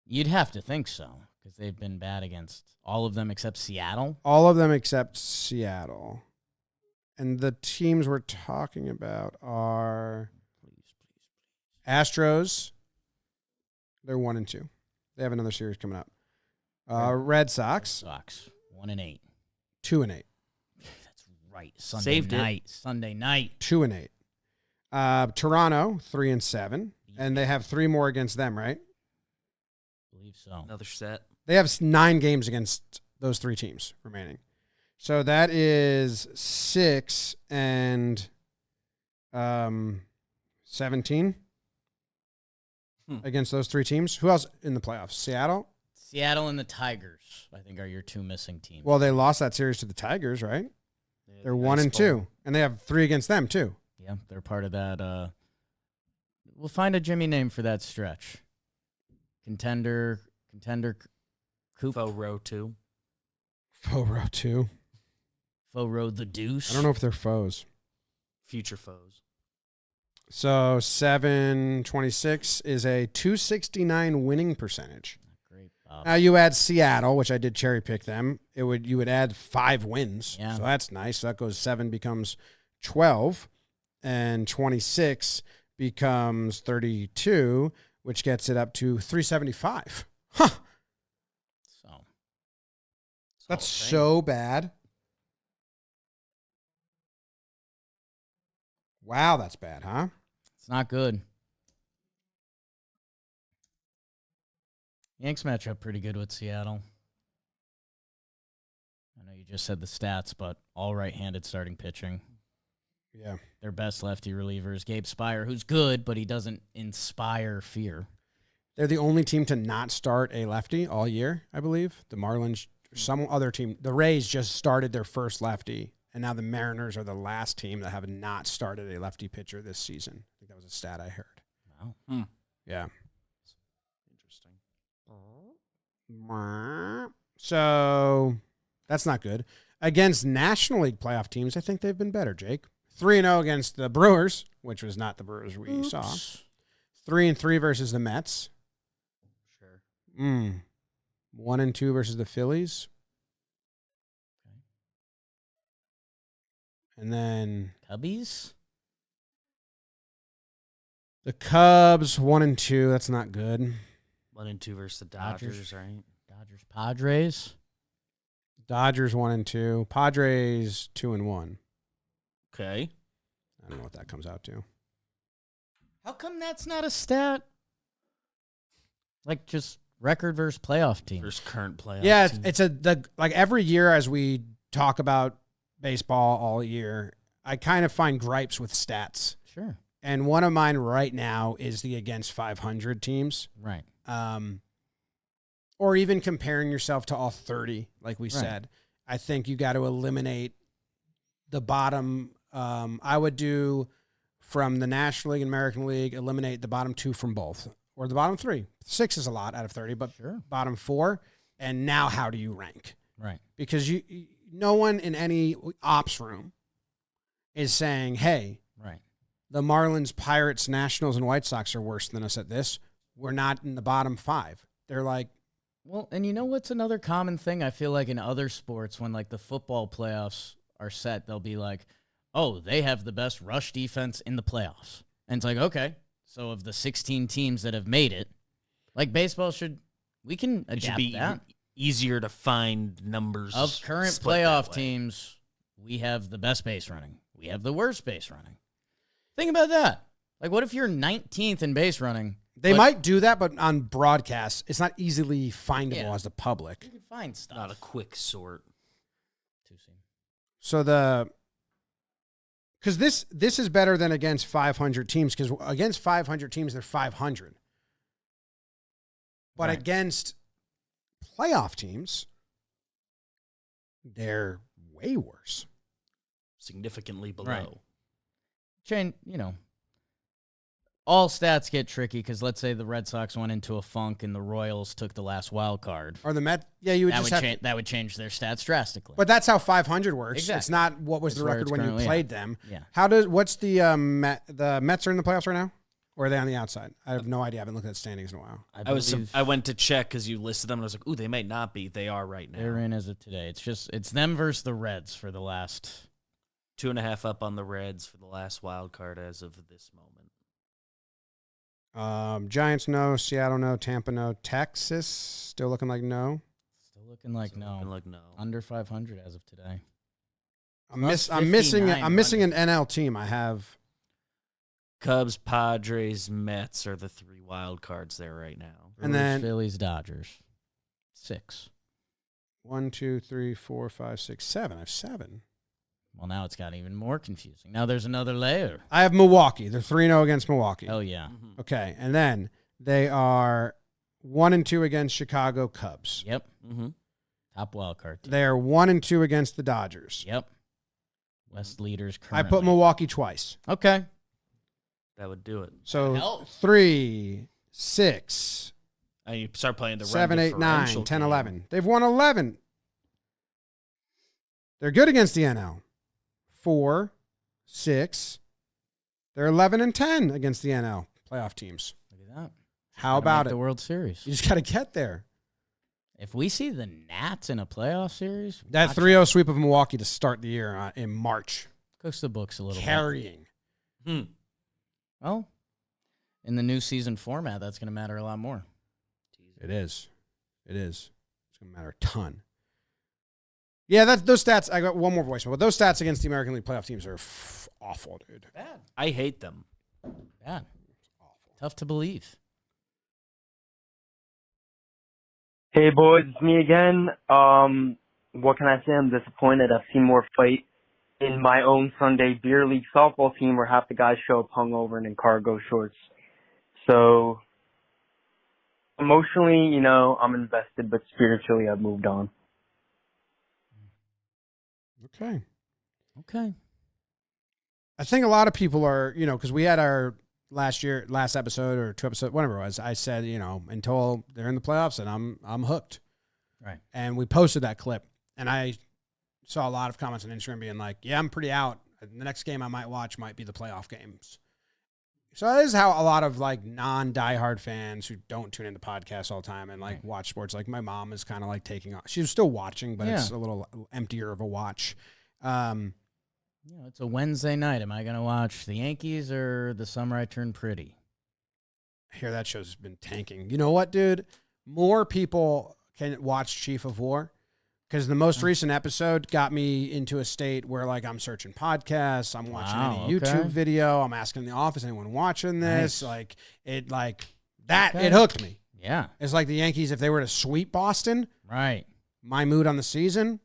You'd have to think so because they've been bad against all of them except Seattle. All of them except Seattle. And the teams we're talking about are Astros. They're 1-2. They have another series coming up. Red Sox. 1-8. 2-8. That's right. Sunday Saved it. night. Sunday night. 2-8. Toronto 3-7, and they have 3 more against them, right? Believe so. Another set. They have 9 games against those 3 teams remaining. So that is 6 and 17 against those 3 teams. Who else in the playoffs? Seattle? Seattle and the Tigers, I think, are your 2 missing teams. Well, they lost that series to the Tigers, right? They're 1-2, and they have 3 against them too. Yeah, they're part of that. We'll find a Jimmy name for that stretch. Contender, Coop. Faux row 2. Faux row 2. Faux row the deuce. I don't know if they're foes. Future foes. So 726 is a 269 winning percentage. Great. Now you add Seattle, which I did cherry pick them. You would add 5 wins. Yeah. So that's nice. So that goes 7 becomes 12, and 26 becomes 32, which gets it up to 375. Huh. So That's so bad. Wow, that's bad, huh? it's not good. Yanks match up pretty good with Seattle. I know you just said the stats, but all right-handed starting pitching. Yeah. Their best lefty reliever is Gabe Spire, who's good, but he doesn't inspire fear. They're the only team to not start a lefty all year, I believe. The Marlins, some other team, the Rays just started their first lefty, and now the Mariners are the last team that have not started a lefty pitcher this season. I think that was a stat I heard. Wow. Yeah. Interesting. So that's not good. Against National League playoff teams, I think they've been better, Jake. 3-0 against the Brewers, which was not the Brewers we saw. 3-3 versus the Mets. Sure. 1-2 versus the Phillies. And then Cubbies? the Cubs, 1-2. That's not good. 1-2 versus the Dodgers, right? Dodgers, Padres. Dodgers 1-2. Padres 2-1. Okay. I don't know what that comes out to. How come that's not a stat? Like just record versus playoff team. Versus current playoff. Yeah, team. it's like every year as we talk about baseball all year, I kind of find gripes with stats. Sure. And one of mine right now is the against 500 teams. Right. Or even comparing yourself to all 30, like we said. I think you got to eliminate the bottom. I would do from the National League and American League, eliminate the bottom 2 from both. Or the bottom 3. 6 is a lot out of 30, but bottom 4. And now how do you rank? Right. Because no one in any ops room is saying, hey, the Marlins, Pirates, Nationals, and White Sox are worse than us at this. We're not in the bottom 5. They're like, well, and you know what's another common thing? I feel like in other sports, when like the football playoffs are set, they'll be like, oh, they have the best rush defense in the playoffs. And it's like, okay, so of the 16 teams that have made it, like baseball we can adapt it should be that. Easier to find numbers. Of current playoff teams, we have the best base running. We have the worst base running. Think about that. Like, what if you're 19th in base running? They might do that, but on broadcast, it's not easily findable as the public. You can find stuff. Not a quick sort. So because this is better than against 500 teams, because against 500 teams, they're 500. But against playoff teams, they're way worse. Significantly below. Right. All stats get tricky because let's say the Red Sox went into a funk and the Royals took the last wild card. Or the Mets. Yeah, you would that would change their stats drastically. But that's how 500 works. Exactly. It's not what was the record when you played them. Yeah. What's the Mets are in the playoffs right now? Or are they on the outside? I have no idea. I haven't looked at standings in a while. I went to check because you listed them and I was like, ooh, they might not be. They are right now. They're in as of today. It's them versus the Reds for the last 2.5 up on the Reds for the last wild card as of this moment. Giants no, Seattle no, Tampa no, Texas still looking like no. Still looking like no. Under 500 as of today. I'm missing an NL team. I have Cubs, Padres, Mets are the 3 wild cards there right now. And then Phillies, Dodgers. 6. 1, 2, 3, 4, 5, 6, 7. I have 7. Well, now it's got even more confusing. Now there's another layer. I have Milwaukee. They're 3-0 against Milwaukee. Oh, yeah. Mm-hmm. Okay, and then they are 1-2 against Chicago Cubs. Yep. Mm-hmm. Top wild card team. They are 1-2 against the Dodgers. Yep. West leaders currently. I put Milwaukee twice. Okay. That would do it. So 3, 6. And you start playing the 7, run 8, 9, differential 10, game. 11. They've won 11. They're good against the NL. 4, 6. They're 11-10 against the NL playoff teams. Look at that. How about it? The World Series. You just got to get there. If we see the Nats in a playoff series, That 3-0 sweep of Milwaukee to start the year in March. cooks the books a little Carrying. bit. Well, in the new season format, that's going to matter a lot more. It is. It's going to matter a ton. Yeah, those stats. I got one more voicemail. But those stats against the American League playoff teams are awful, dude. Bad. I hate them. Bad. Awful. Tough to believe. Hey boys, it's me again. What can I say? I'm disappointed. I've seen more fight in my own Sunday beer league softball team where half the guys show up hungover and in cargo shorts. So Emotionally, I'm invested, but spiritually, I've moved on. Okay. Okay. I think a lot of people are, because we had our last episode or 2 episodes, whatever it was. I said, until they're in the playoffs, and I'm hooked. Right. And we posted that clip, and I saw a lot of comments on Instagram being like, "Yeah, I'm pretty out. The next game I might watch might be the playoff games." So that is how a lot of like non-diehard fans who don't tune into podcasts all the time and like watch sports, like my mom is kind of like taking off. She's still watching, but it's a little emptier of a watch. It's a Wednesday night. Am I going to watch the Yankees or The Summer I Turned Pretty? I hear that show's been tanking. You know what, dude? More people can watch Chief of War because the most recent episode got me into a state where like I'm searching podcasts, I'm watching any YouTube video, I'm asking the office, anyone watching this? Nice. It hooked me. Yeah. It's like the Yankees, if they were to sweep Boston, right? My mood on the season,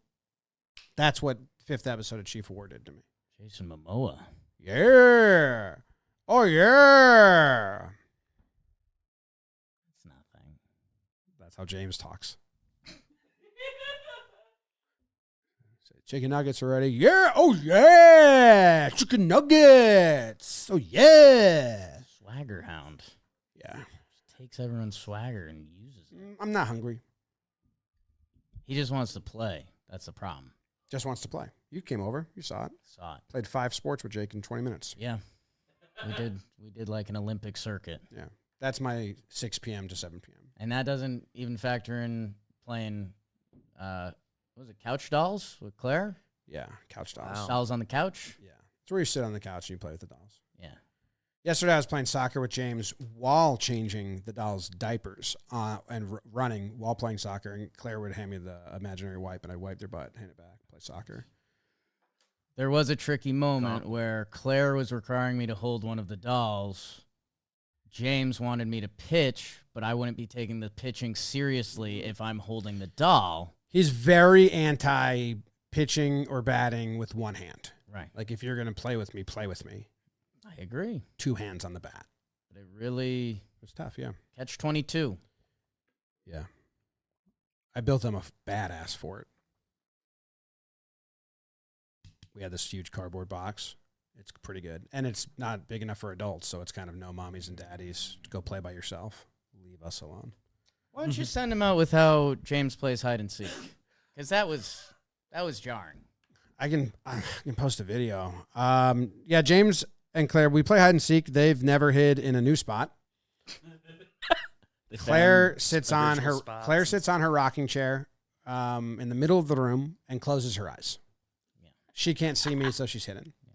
that's what 5th episode of Chief of War did to me. Jason Momoa. Yeah. Oh, yeah. It's nothing. That's how James talks. Chicken nuggets already? Yeah. Oh, yeah. Chicken nuggets. Oh, yeah. Swagger hound. Yeah. Just takes everyone's swagger and uses it. I'm not hungry. He just wants to play. That's the problem. Just wants to play. You came over. You saw it. Saw it. Played 5 sports with Jake in 20 minutes. Yeah. We did like an Olympic circuit. Yeah. That's my 6 p.m. to 7 p.m. And that doesn't even factor in playing, what was it, couch dolls with Claire? Yeah, couch dolls. Wow. Dolls on the couch? Yeah. It's where you sit on the couch and you play with the dolls. Yeah. Yesterday I was playing soccer with James while changing the dolls' diapers and running while playing soccer. And Claire would hand me the imaginary wipe, and I'd wipe their butt, hand it back, play soccer. There was a tricky moment where Claire was requiring me to hold one of the dolls. James wanted me to pitch, but I wouldn't be taking the pitching seriously if I'm holding the doll. He's very anti-pitching or batting with one hand. Right. Like, if you're going to play with me, play with me. I agree. 2 hands on the bat. But it really... It's tough, yeah. Catch 22. Yeah. I built him a badass fort. We had this huge cardboard box. It's pretty good. And it's not big enough for adults, so it's kind of no mommies and daddies. Go play by yourself. Leave us alone. Why don't you send him out with how James plays hide and seek? Because that was jarring. I can post a video. Yeah, James and Claire, we play hide and seek. They've never hid in a new spot. Claire sits on her rocking chair in the middle of the room and closes her eyes. Yeah. She can't see me, so she's hidden. Yeah.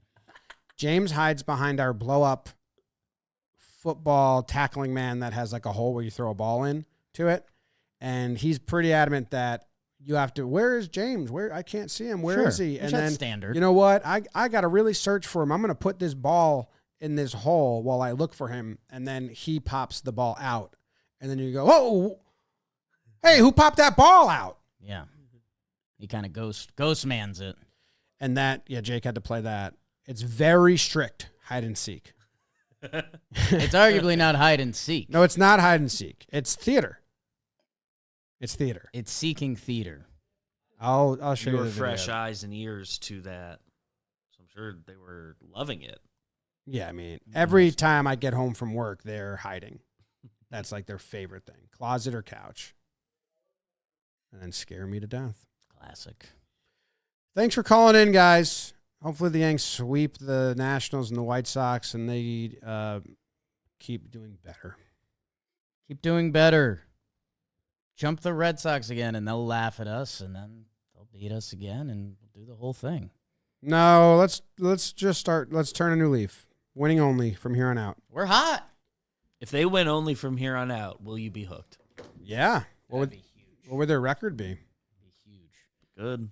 James hides behind our blow-up football tackling man that has like a hole where you throw a ball in to it, and he's pretty adamant that you have to. Where is James? Where? I can't see him. Where is he? And then standard. You know what? I got to really search for him. I'm going to put this ball in this hole while I look for him, and then he pops the ball out, and then you go, "Oh, hey, who popped that ball out?" Yeah, he kind of ghost mans it, and Jake had to play that. It's very strict hide and seek. It's arguably not hide and seek. No, it's not hide and seek. It's theater. It's theater. It's seeking theater. I'll show you were the video. fresh eyes and ears to that, so I'm sure they were loving it. Yeah, I mean, every time I get home from work, they're hiding. That's like their favorite thing, closet or couch, and then scare me to death. Classic. Thanks for calling in, guys. Hopefully the Yanks sweep the Nationals and the White Sox, and they keep doing better. Keep doing better. Jump the Red Sox again, and they'll laugh at us, and then they'll beat us again, and we'll do the whole thing. No, let's just start. Let's turn a new leaf. Winning only from here on out. We're hot. If they win only from here on out, will you be hooked? Yeah. That'd be huge. What would their record be? Be huge. Good.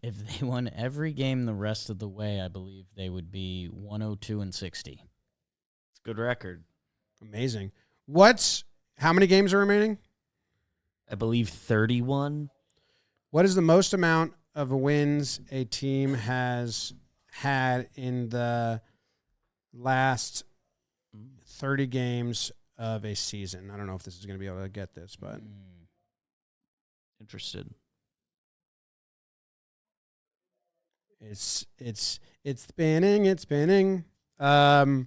If they won every game the rest of the way, I believe they would be 102-60. It's a good record. Amazing. How many games are remaining? I believe 31. What is the most amount of wins a team has had in the last 30 games of a season. I don't know if this is going to be able to get this, but Interested. it's spinning. It's spinning. I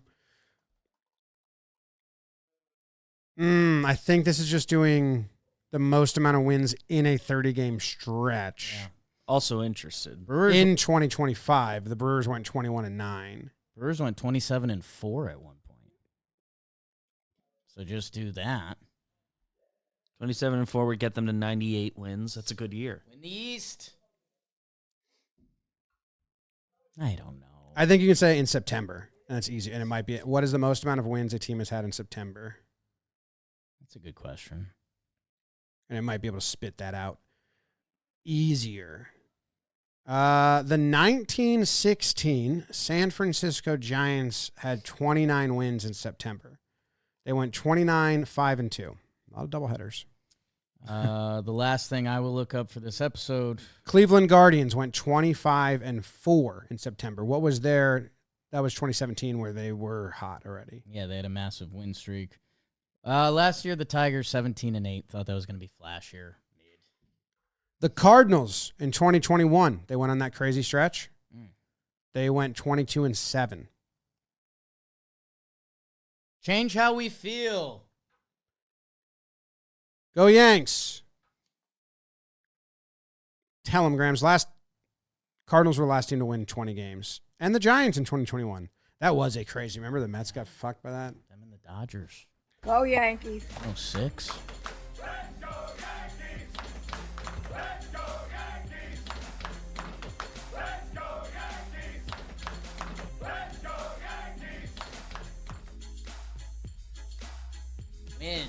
think this is just doing the most amount of wins in a 30-game stretch. Yeah. Also interested. Brewers In 2025, the Brewers went 21-9. Brewers went 27-4 at one point. So just do that. 27-4 would get them to 98 wins. That's a good year. Win the East. I don't know. I think you can say in September. And that's easy. And it might be, what is the most amount of wins a team has had in September? That's a good question. And it might be able to spit that out easier. The 1916 San Francisco Giants had 29 wins in September. They went 29-5-2. A lot of doubleheaders. The last thing I will look up for this episode. Cleveland Guardians went 25-4 in September. What was their? That was 2017 where they were hot already. Yeah, they had a massive win streak. Last year, the Tigers 17-8. Thought that was going to be flashier. The Cardinals in 2021, they went on that crazy stretch. They went 22-7. Change how we feel. Go Yanks. Tell them, Grams. Cardinals were the last team to win 20 games. And the Giants in 2021. That was a crazy. Remember the Mets got fucked by that? Them and the Dodgers. Go Yankees. 06. Win.